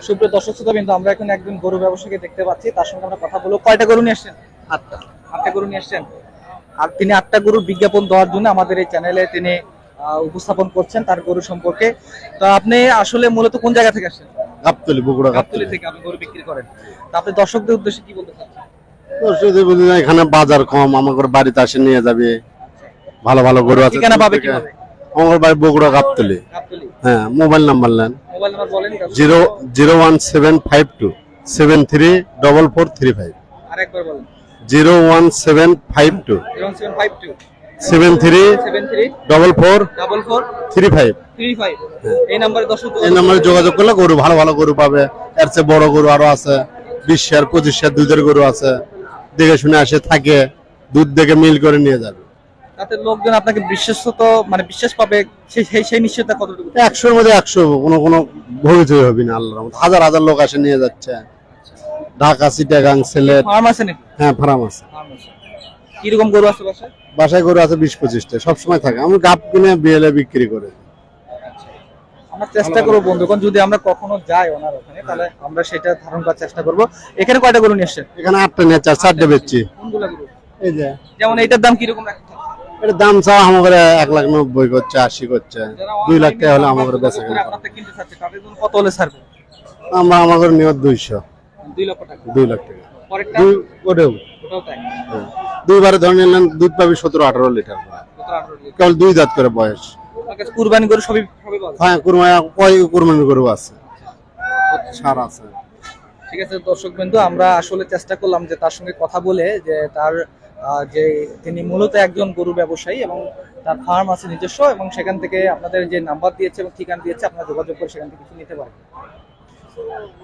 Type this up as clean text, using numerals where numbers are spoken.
সুপ্রিয় দর্শক শ্রোতা কিন্তু আমরা এখন একজন গরু ব্যবসায়ীকে দেখতে পাচ্ছি, তার সঙ্গে আমরা কথা বলবো। কয়টা গরু নিয়ে আসছেন? আটটা। আটটা গরু নিয়ে আসছেন। আর তিনি আটটা গরুর বিজ্ঞাপন দেওয়ার জন্য আমাদের এই চ্যানেলে তিনি উপস্থাপন করছেন তার গরু সম্পর্কে। তো আপনি আসলে মূলত কোন জায়গা থেকে আসছেন? গাবতলী, বগুড়া গাবতলী গাবতলী। থেকে আপনি গরু বিক্রি করেন। তো আপনি দর্শকদের উদ্দেশ্যে কি বলতে চাচ্ছেন? দর্শকদের বলি না, এখানে বাজার কম, আমার বাড়িতে আসে নিয়ে যাবে। ভালো ভালো গরু আছে। ঠিকানা পাবে কিভাবে? আমার বাড়ি বগুড়া গাবতলী। গাবতলী। হ্যাঁ, মোবাইল নাম্বার নেন মোবাইল নাম্বার বলেন। 01752 আরেকবার বলেন। 01752 0752 734445। 35 এই নম্বরে দর্শক এই নম্বরে যোগাযোগ করলে গরু ভালো ভালো গরু পাবে। এর চেয়ে বড় গরু আরো আছে, 20 শেয়ার 25 শেয়ার দুধের গরু আছে। দেখে শুনে আসে থাকে, দুধ দেখে মিল করে নিয়ে যাবে। তাতে লোকজন আপনাকে বিশ্বস্ত মানে বিশ্বাস পাবে, সেই নিশ্চয়তা কতটুকু? 100-র মধ্যে 100, কোনো ভবিষ্যৎ হবে না আল্লাহর রহমতে। হাজার হাজার লোক আসে নিয়ে যাচ্ছে। ঢাকা, চিটাগাং, সিলেট। ফার্ম আছে নাকি? হ্যাঁ, ফার্ম আছে। কিরকম গরু আছে বাসায়? বাসায় গরু আছে 20-25টা, সবসময় থাকে। আমি গাব কিনে বিয়েলে বিক্রি করে। আমরা চেষ্টা করবো বন্ধুগণ, যদি আমরা কখনো যাই ওনার ওখানে তাহলে আমরা সেটা ধারণ করার চেষ্টা করবো। এখানে কয়টা গরু নিয়ে এসছেন? এখানে 8টা নিয়ে 4টা বেচছি। কোনগুলা গরু? এই যে যেমন এইটার দাম কিরকম রাখতে? এর দাম চাও আমাদের 1,90,000 করছে, 80 করছে। 2 লাখ টাকা হলে আমাদের বেচা কেনা। আপনাদের কিনতে চাচ্ছে তাদের জন্য কত হলে ছাড়বে? আমরা আমাদের নিয়ত 200। 2 লক্ষ টাকা। 2 লাখ টাকা। পরেরটা? ওটাও ওটাও তাই। দুইবারে ধরে নিলেন, দুধ পাবি 17-18 লিটার। 17-18 লিটার। কেবল 2 দাঁত করে বয়স। আপনার কাছে কুরবানি গরু সবই পাওয়া যায়? হ্যাঁ, কুরবানি গরু আছে, সার আছে। ঠিক আছে দর্শক বিন্দু, আমরা আসলে চেষ্টা করলাম যে তার সঙ্গে কথা বলে যে তার যে তিনি মূলত একজন গরু ব্যবসায়ী এবং তার ফার্ম আছে নিজস্ব, এবং সেখান থেকে আপনাদের যে নাম্বার দিয়েছে এবং ঠিকানা দিয়েছে আপনারা যোগাযোগ করে সেখান থেকে কিছু নিতে পারেন।